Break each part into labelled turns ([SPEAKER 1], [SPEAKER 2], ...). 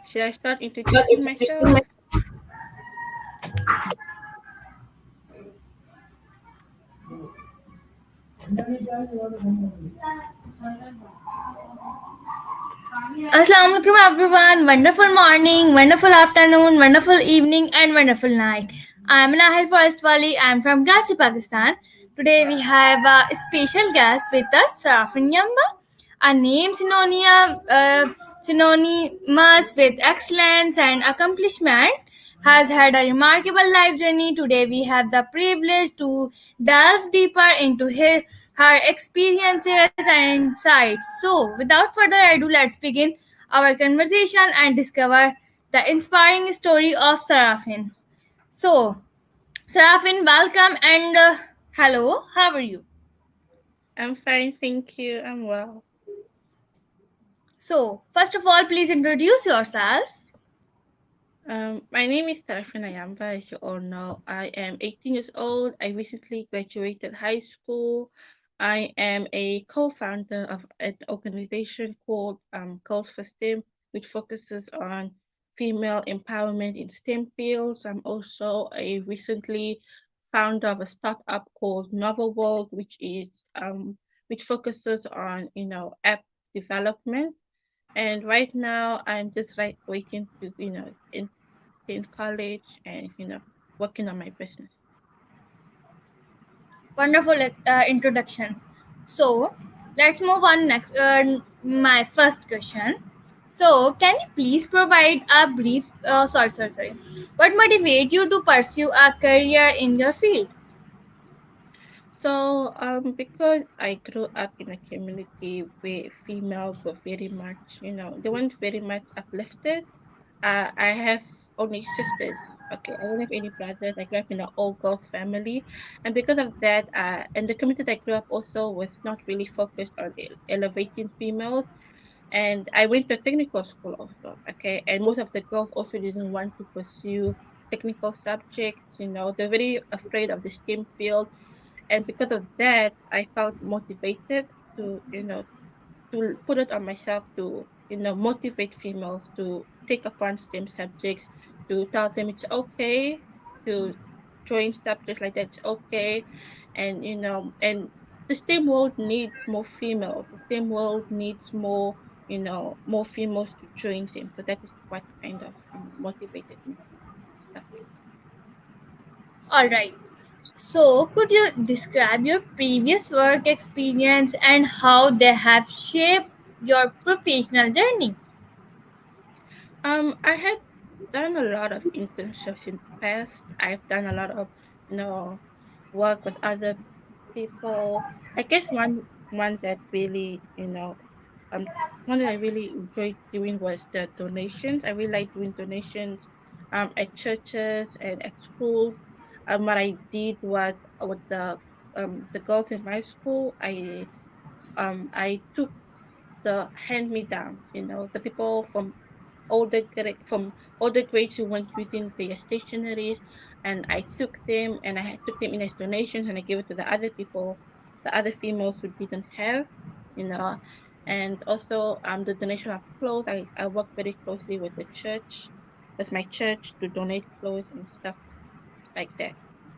[SPEAKER 1] Should I start introducing myself?
[SPEAKER 2] Assalamu alaikum everyone. Wonderful morning, wonderful afternoon, wonderful evening, and wonderful night. I am Nahil Forestwali. I am from Karachi, Pakistan. Today we have a special guest with us, Saraphin Yamba. A name synonymous with excellence and accomplishment, has had a remarkable life journey. Today we have the privilege to delve deeper into her experiences and insights. So, without further ado, let's begin our conversation and discover the inspiring story of Sarafin. So, Sarafin, welcome and hello, how are you?
[SPEAKER 1] I'm fine, thank you. I'm well.
[SPEAKER 2] So, first of all, please introduce yourself.
[SPEAKER 1] My name is Saraphin Yamba, as you all know. I am 18 years old. I recently graduated high school. I am a co-founder of an organization called Girls for STEM, which focuses on female empowerment in STEM fields. I'm also a recently founder of a startup called Novel World, which focuses on app development. And right now, I'm just waiting to in college and working on my business.
[SPEAKER 2] Wonderful introduction. So, let's move on next. My first question. So, can you please provide a brief? Sorry. What motivated you to pursue a career in your field?
[SPEAKER 1] So because I grew up in a community where females were very much, they weren't very much uplifted. I have only sisters. Okay, I don't have any brothers. I grew up in an all girls family, and because of that, and the community that I grew up also was not really focused on elevating females. And I went to technical school also. Okay, and most of the girls also didn't want to pursue technical subjects. They're very afraid of the STEM field, and because of that, I felt motivated to put it on myself to motivate females to take upon STEM subjects, to tell them it's okay to join subjects like that. It's okay, and the STEM world needs more females. The STEM world needs more females to join them. So that is what kind of motivated me. Stuff like
[SPEAKER 2] All right. So, could you describe your previous work experience and how they have shaped your professional journey?
[SPEAKER 1] I had done a lot of internships in the past. I've done a lot of you know work with other people. I guess one that really one that I really enjoyed doing was the donations. I really like doing donations at churches and at schools. What I did was with the girls in my school, I took the hand me downs, the people from older grades who weren't using their stationaries, and I took them and took them in as donations, and I gave it to the other people, the other females who didn't have, you know, and also the donation of clothes. I work very closely with the church, with my church to donate clothes and stuff like that.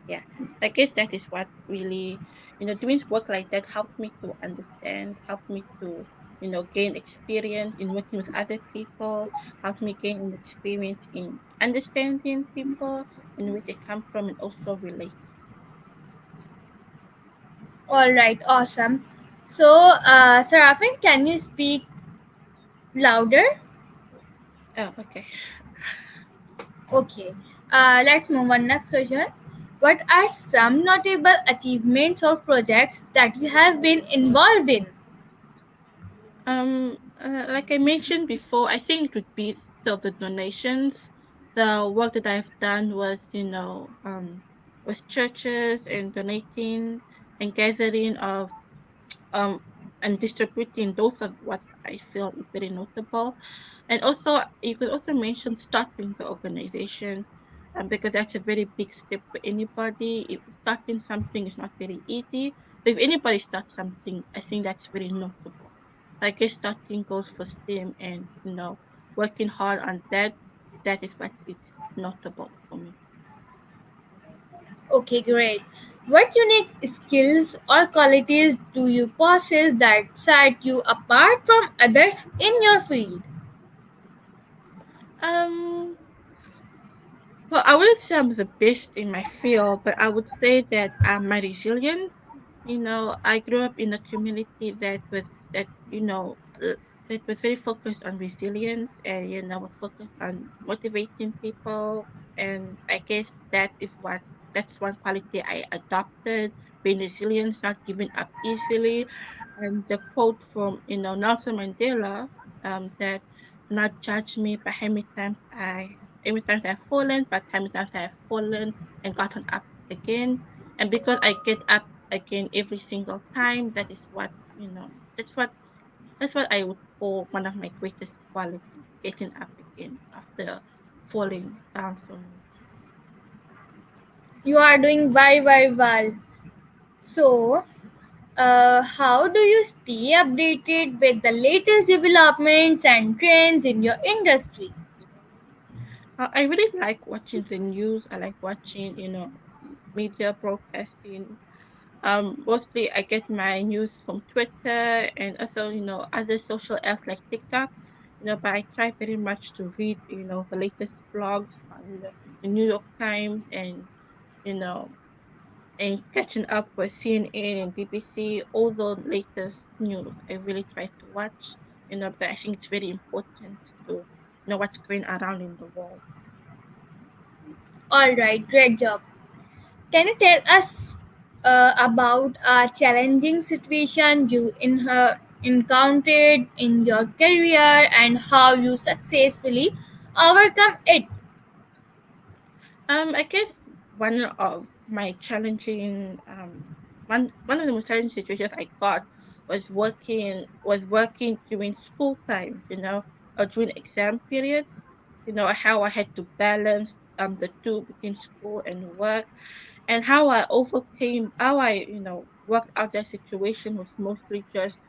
[SPEAKER 1] Yeah, I guess that is what really, doing work like that helped me to understand, helped me to, gain experience in working with other people, helped me gain an experience in understanding people and where they come from and also relate.
[SPEAKER 2] All right, awesome. So, Sarafin, can you speak louder?
[SPEAKER 1] Oh, okay.
[SPEAKER 2] Okay. Let's move on. Next question. What are some notable achievements or projects that you have been involved in?
[SPEAKER 1] Like I mentioned before, I think it would be still the donations. The work that I've done was, with churches and donating and gathering of um and distributing. Those are what I feel is very notable. And also, you could also mention starting the organization, because that's a very big step for anybody. If starting something is not very easy, but if anybody starts something, I think that's very notable. I guess starting goes for STEM and working hard on that. That is what it's notable for me.
[SPEAKER 2] Okay, great. What unique skills or qualities do you possess that set you apart from others in your field?
[SPEAKER 1] Um, well, I wouldn't say I'm the best in my field, but I would say that my resilience. I grew up in a community that was very focused on resilience and was focused on motivating people. And I guess that's one quality I adopted: being resilient, not giving up easily. And the quote from Nelson Mandela, that not judge me by how many times I've fallen, but how many times I've fallen and gotten up again. And because I get up again every single time, that's what I would call one of my greatest qualities, getting up again after falling down so many times.
[SPEAKER 2] You are doing very, very well. So, how do you stay updated with the latest developments and trends in your industry?
[SPEAKER 1] I really like watching the news. I like watching, media broadcasting. Mostly I get my news from Twitter and also, other social apps like TikTok. But I try very much to read, the latest blogs on the New York Times you know, and catching up with CNN and BBC, all the latest news. I really try to watch, because I think it's very important to know what's going around in the world.
[SPEAKER 2] All right, great job. Can you tell us about a challenging situation you encountered in your career and how you successfully overcome it?
[SPEAKER 1] I guess one of my challenging one of the most challenging situations I got was working during school times, or during exam periods, how I had to balance the two between school and work, and how I worked out that situation was mostly just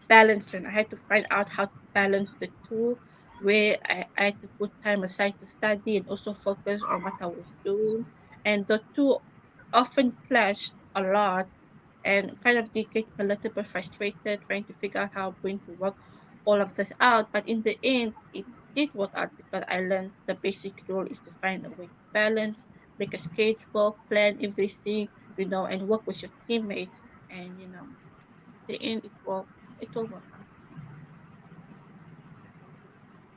[SPEAKER 1] balancing. I had to find out how to balance the two, where I had to put time aside to study and also focus on what I was doing, and the two often clashed a lot, and kind of did get a little bit frustrated trying to figure out how I'm going to work all of this out. But in the end, it did work out because I learned the basic rule is to find a way to balance, make a schedule, plan everything, and work with your teammates. And the end, it will work out.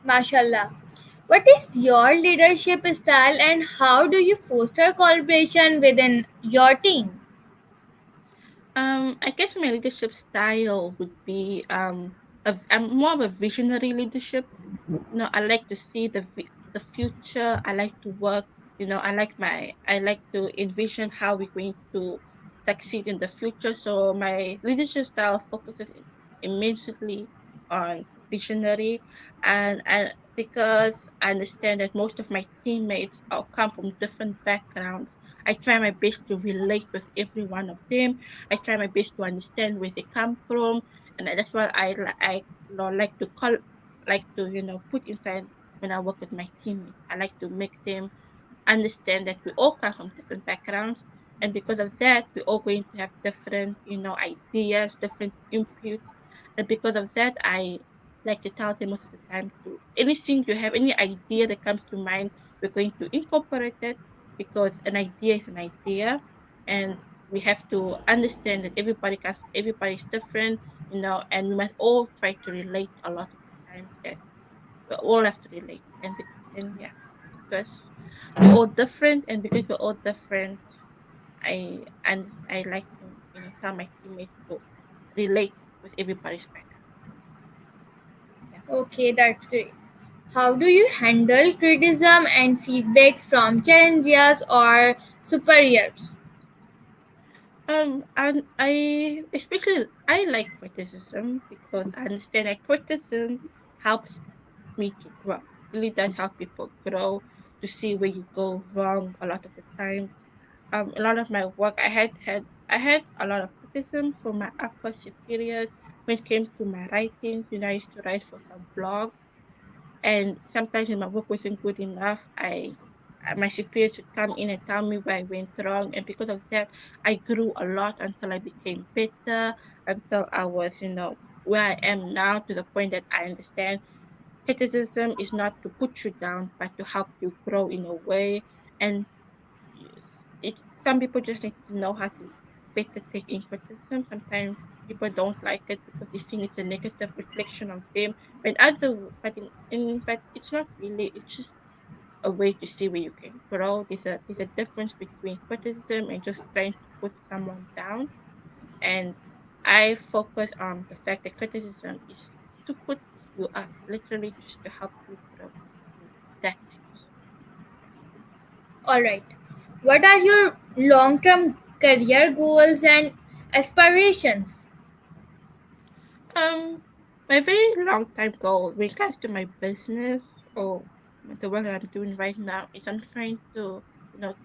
[SPEAKER 2] Mashallah. What is your leadership style and how do you foster collaboration within your team?
[SPEAKER 1] I guess my leadership style would be I'm more of a visionary leadership. I like to see the future. I like to work. I like to envision how we're going to succeed in the future. So my leadership style focuses immensely on visionary, and because I understand that most of my teammates all come from different backgrounds, I try my best to relate with every one of them. I try my best to understand where they come from, and that's what like to call like to put inside when I work with my teammates. I like to make them understand that we all come from different backgrounds, and because of that we're all going to have different ideas, different inputs. And because of that, I like to tell them most of the time to anything you have, any idea that comes to mind, we're going to incorporate it, because an idea is an idea, and we have to understand that everybody's different, and we must all try to relate a lot of the times that we all have to relate. And yeah, because we're all different, and because we're all different, I like to tell my teammates to relate with everybody's background. Yeah.
[SPEAKER 2] Okay, that's great. How do you handle criticism and feedback from challenges or superiors?
[SPEAKER 1] And I especially I like criticism because I understand that criticism helps me to grow. It really does help people grow, to see where you go wrong a lot of the times. A lot of my work, I had a lot of criticism from my upper superiors when it came to my writing. I used to write for some blogs, And sometimes when my work wasn't good enough, my superiors would come in and tell me where I went wrong, and because of that, I grew a lot until I became better, until I was, where I am now, to the point that I understand criticism is not to put you down, but to help you grow in a way. And yes, some people just need to know how to better take in criticism. Sometimes people don't like it because they think it's a negative reflection of them. But it's not really. It's just a way to see where you can grow. There's a difference between criticism and just trying to put someone down. And I focus on the fact that criticism is to put you up, literally just to help you grow. That's it.
[SPEAKER 2] All right. What are your long term career goals and aspirations?
[SPEAKER 1] Um, my very long time goal when it comes to my business or the work that I'm doing right now is I'm trying to,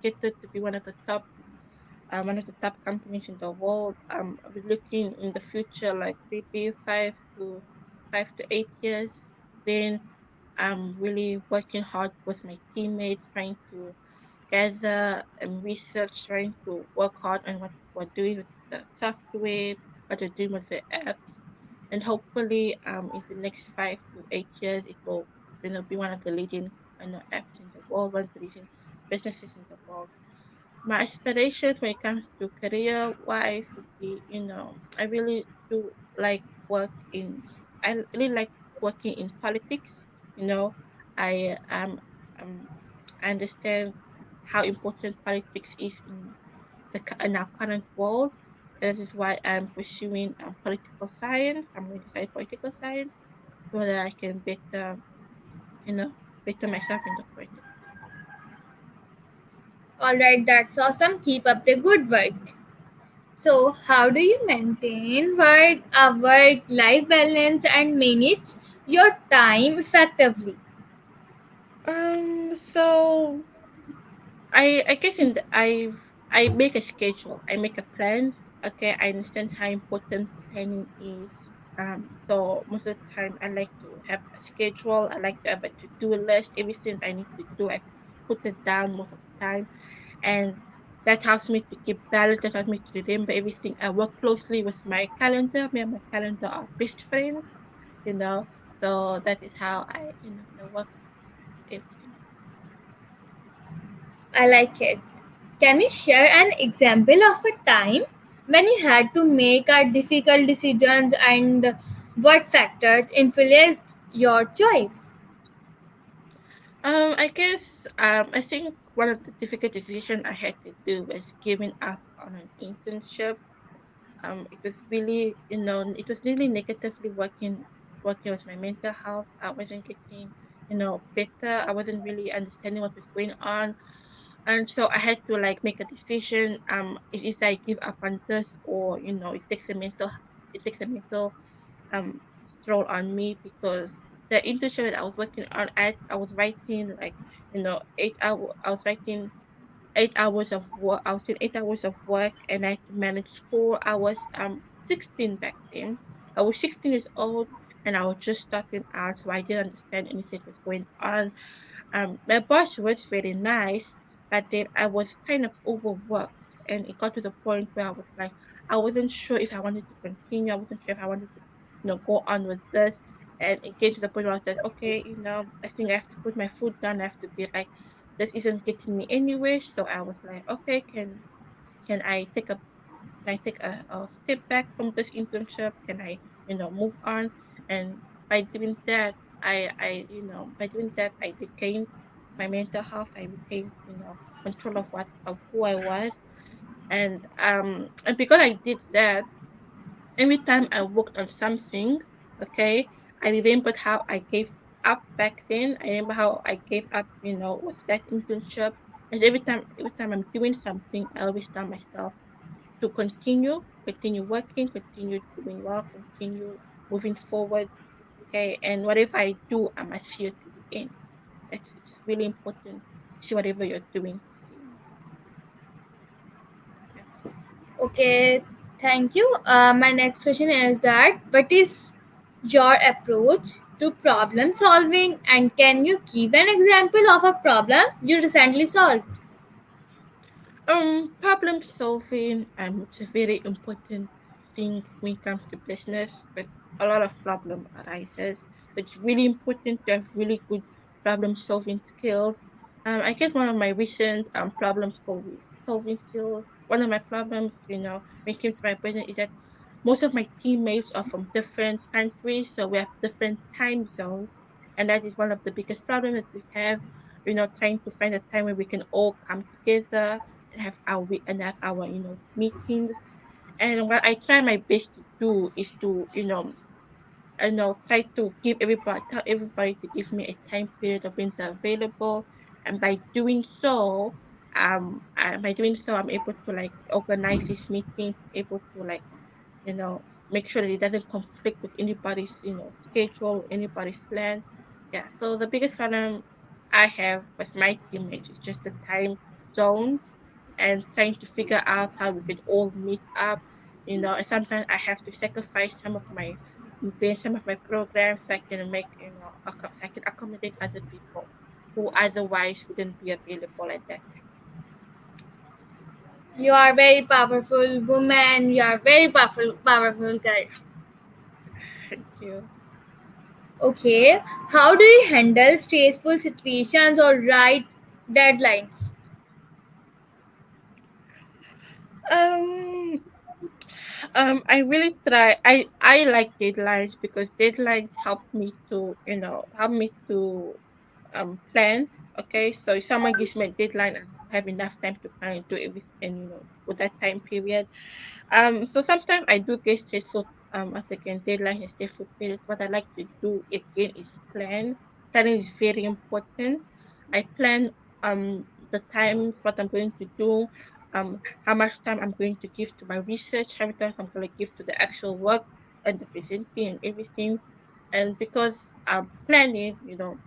[SPEAKER 1] get it to be one of the top companies in the world. I'll be looking in the future, like maybe 5 to 8 years. Then I'm really working hard with my teammates, trying to gather and research, trying to work hard on what we're doing with the software, what we're doing with the apps, and hopefully, in the next 5 to 8 years, it will, be one of the leading, apps in the world, one of the leading businesses in the world. My aspirations when it comes to career wise would be, I really do like I really like working in politics. You know, I um I understand how important politics is in our current world. That is why I'm pursuing political science. I'm going to study political science so that I can you know, better myself in the politics.
[SPEAKER 2] All right, that's awesome. Keep up the good work. So, how do you maintain work life balance and manage your time effectively?
[SPEAKER 1] So I guess I make a schedule. I make a plan. Okay, I understand how important planning is. So most of the time I like to have a schedule. I like to have a to-do list. Everything I need to do, I put it down most of the time, and that helps me to keep balance. That helps me to remember everything. I work closely with my calendar. Me and my calendar are best friends. You know, so that is how I work everything.
[SPEAKER 2] I like it. Can you share an example of a time when you had to make a difficult decisions and what factors influenced your choice?
[SPEAKER 1] I guess I think one of the difficult decisions I had to do was giving up on an internship. It was really, it was really negatively working with my mental health. I wasn't getting, better. I wasn't really understanding what was going on, and so I had to like make a decision. It is I give up on this, or it takes a mental stroll on me because the internship that I was working on, I was writing like 8 hour. I was writing 8 hours of work. I was doing 8 hours of work, and I had to manage school. I was 16 back then. I was 16 years old, and I was just starting out, so I didn't understand anything that was going on. My boss was very nice, but then I was kind of overworked, and it got to the point where I was like, I wasn't sure if I wanted to continue. I wasn't sure if I wanted to, go on with this. And it came to the point where I was like, okay, I think I have to put my foot down. I have to be like, this isn't getting me anywhere. So I was like, okay, can I take a can I take a step back from this internship? Can I, move on? And by doing that, by doing that, I regained my mental health. I regained, control of who I was. And because I did that, every time I worked on something, okay, I remembered how I gave up back then. I remember how I gave up, with that internship. And every time I'm doing something, I always tell myself to continue working, continue doing well, continue moving forward. Okay, and whatever I do, I must see it to the end. It's really important to see whatever you're doing to the end. Yeah.
[SPEAKER 2] Okay, thank you. My next question is that what is your approach to problem solving? And can you give an example of a problem you recently solved?
[SPEAKER 1] Problem solving, it's a very important thing when it comes to business, but a lot of problem arises. So it's really important to have really good problem solving skills. I guess one of my recent solving skills, one of my problems, when it came to my business is that most of my teammates are from different countries, so we have different time zones, and that is one of the biggest problems that we have. Trying to find a time where we can all come together and have our meetings. And what I try my best to do is to try to tell everybody to give me a time period of when they're available, and by doing so I'm able to like organize this meeting, able to like make sure that it doesn't conflict with anybody's schedule, anybody's plan. Yeah, so the biggest problem I have with my teammates is just the time zones and trying to figure out how we could all meet up. And sometimes I have to sacrifice some of my events, some of my programs, so I can so I can accommodate other people who otherwise wouldn't be available at that time.
[SPEAKER 2] You are very powerful woman. You are very powerful girl.
[SPEAKER 1] Thank you.
[SPEAKER 2] Okay. How do you handle stressful situations or write deadlines?
[SPEAKER 1] um I really try. I like deadlines because deadlines help me to plan. Okay, so if someone gives me a deadline, I have enough time to plan and do everything, with that time period. So sometimes I do get stressful as again deadline is stressful period. What I like to do again is plan. Planning is very important. I plan the times, what I'm going to do, how much time I'm going to give to my research, how much time I'm going to give to the actual work and the presenting and everything. And because planning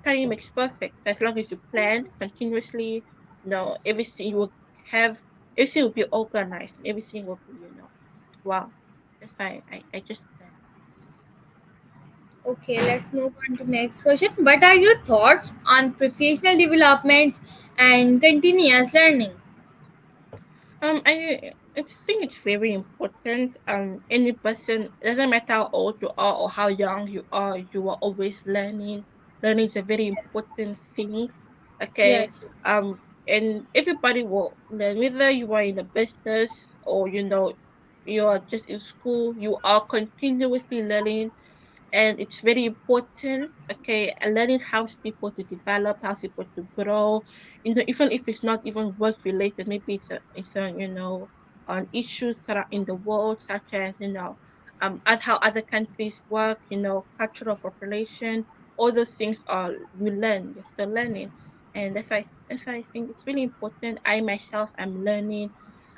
[SPEAKER 1] makes perfect. So as long as you plan continuously, everything you will have, everything will be organized and everything will be, wow. That's why I just plan.
[SPEAKER 2] Okay, let's move on to next question. What are your thoughts on professional developments and continuous learning?
[SPEAKER 1] I think it's very important. Any person, doesn't matter how old you are or how young you are always learning. Learning is a very important thing. Okay.
[SPEAKER 2] Yes.
[SPEAKER 1] And everybody will learn, whether you are in a business or you are just in school. You are continuously learning, and it's very important. Okay, and learning helps people to develop, helps people to grow. Even if it's not even work related, maybe it's a on issues that are in the world, such as at how other countries work, cultural population. All those things are we learn. You're still learning, and that's why I think it's really important. I myself am learning.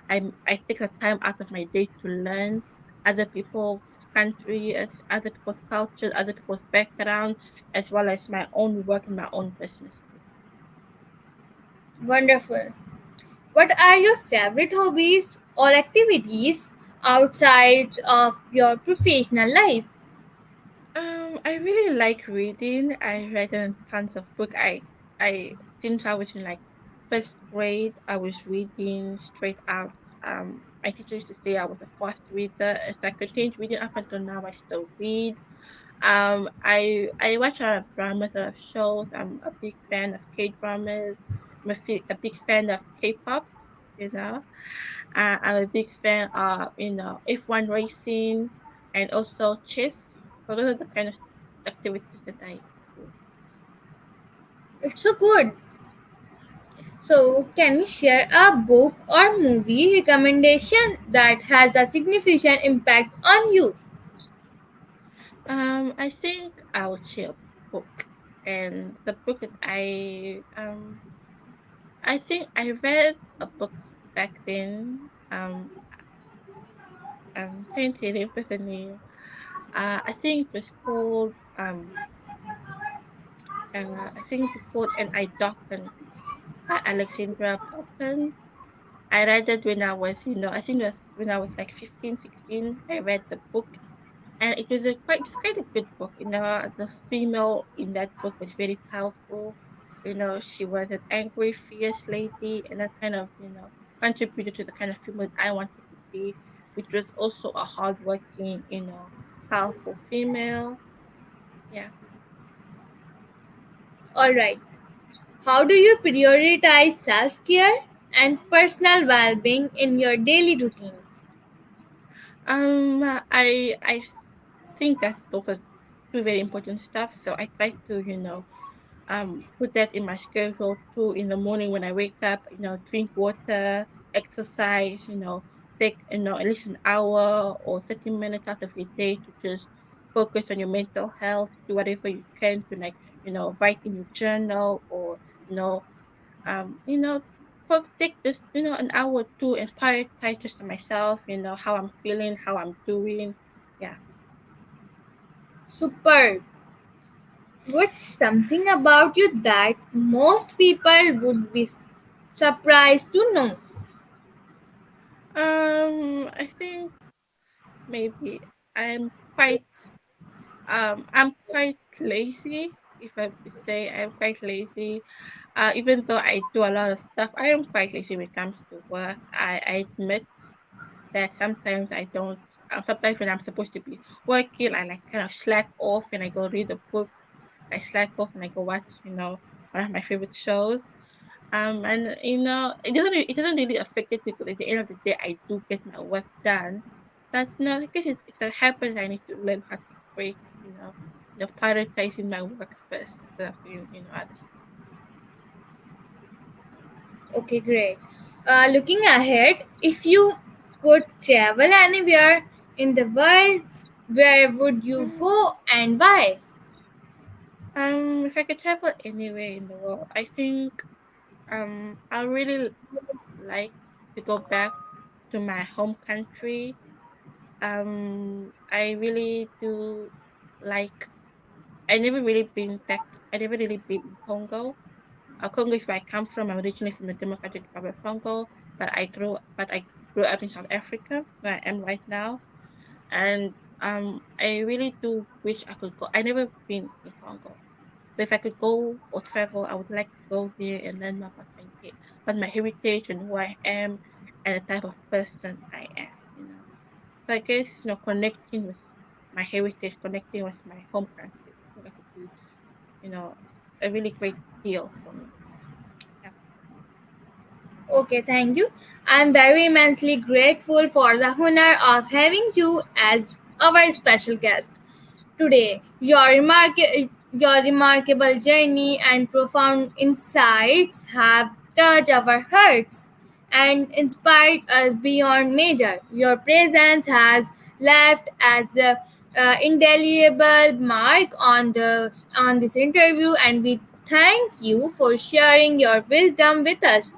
[SPEAKER 1] I take the time out of my day to learn other people's country, as other people's cultures, other people's background, as well as my own work and my own business too.
[SPEAKER 2] Wonderful. What are your favorite hobbies or activities outside of your professional life?
[SPEAKER 1] I really like reading. I read tons of books. I since I was in like first grade, I was reading straight out. My teacher used to say I was a fast reader, and so I continued reading up until now. I still read. I watch a lot of dramas, a lot of shows. I'm a big fan of K dramas. A big fan of K-pop. You know, I'm a big fan of F1 racing and also chess. So those are the kind of activities that I do.
[SPEAKER 2] It's so good. So, can you share a book or movie recommendation that has a significant impact on you?
[SPEAKER 1] I think I would share a book, and the book that I think I read a book back then. I'm trying to remember the name. I think it was called I think it was called "And I Darken" by Alexandra Dalton. I read it when I was, I think it was when I was like 15, 16. I read the book, And it was it's quite a good book. The female in that book was very powerful. She was an angry, fierce lady, and that kind of contributed to the kind of female I wanted to be, which was also a hardworking, powerful female. Yeah.
[SPEAKER 2] Alright, how do you prioritize self care and personal well being in your daily routine?
[SPEAKER 1] I think that those are two very important stuff. So I try to put that in my schedule too. In the morning when I wake up, drink water, exercise, take at least an hour or 30 minutes out of your day to just focus on your mental health. Do whatever you can to, like, write in your journal, or you know um you know take just an hour or two and prioritize just to myself, how I'm feeling, how I'm doing. Yeah.
[SPEAKER 2] Superb. What's something about you that most people would be surprised to know?
[SPEAKER 1] I think maybe i'm quite I'm quite lazy. If I have to say, I'm quite lazy. Even though I do a lot of stuff, I am quite lazy when it comes to work. I admit that sometimes I don't. Sometimes when I'm supposed to be working, I like kind of slack off and I go read a book. I slack off and I go watch, one of my favorite shows. And it doesn't really affect it, because at the end of the day, I do get my work done. But no, I guess it's a habit I need to learn how to break. Prioritizing my work first instead of doing other stuff.
[SPEAKER 2] Okay, great. Looking ahead, if you could travel anywhere in the world, where would you
[SPEAKER 1] Mm,
[SPEAKER 2] go and why?
[SPEAKER 1] if I could travel anywhere in the world, I think I really like to go back to my home country. I really do like. I never really been in Congo. Congo is where I come from. I'm originally from the Democratic Republic of Congo, but I grew up in South Africa, where I am right now. And I really do wish I could go. I never been in Congo, so if I could go or travel, I would like to go there and learn more about my heritage and who I am and the type of person I am. So I guess connecting with my heritage, connecting with my home country, I think that would be you know a really great deal for me. Yeah.
[SPEAKER 2] Okay, thank you. I'm very immensely grateful for the honor of having you as our special guest. Today. Your remarkable journey and profound insights have touched our hearts and inspired us beyond measure. Your presence has left as a indelible mark on this interview, and we thank you for sharing your wisdom with us.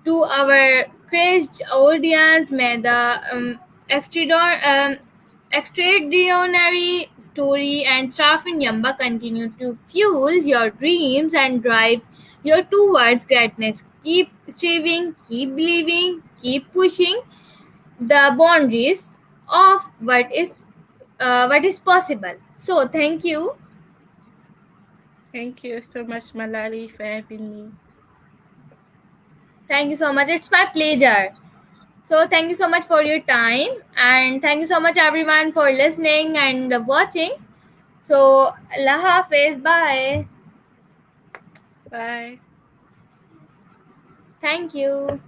[SPEAKER 2] To our crazed audience, may the extraordinary story and Saraphin Yamba continue to fuel your dreams and drive you towards greatness. Keep striving, keep believing, keep pushing the boundaries of what is possible. So, thank you.
[SPEAKER 1] Thank you so much, Malali, for having me.
[SPEAKER 2] Thank you so much. It's my pleasure. So, thank you so much for your time, and thank you so much, everyone, for listening and watching. So, Allah Hafiz. Bye.
[SPEAKER 1] Bye.
[SPEAKER 2] Thank you.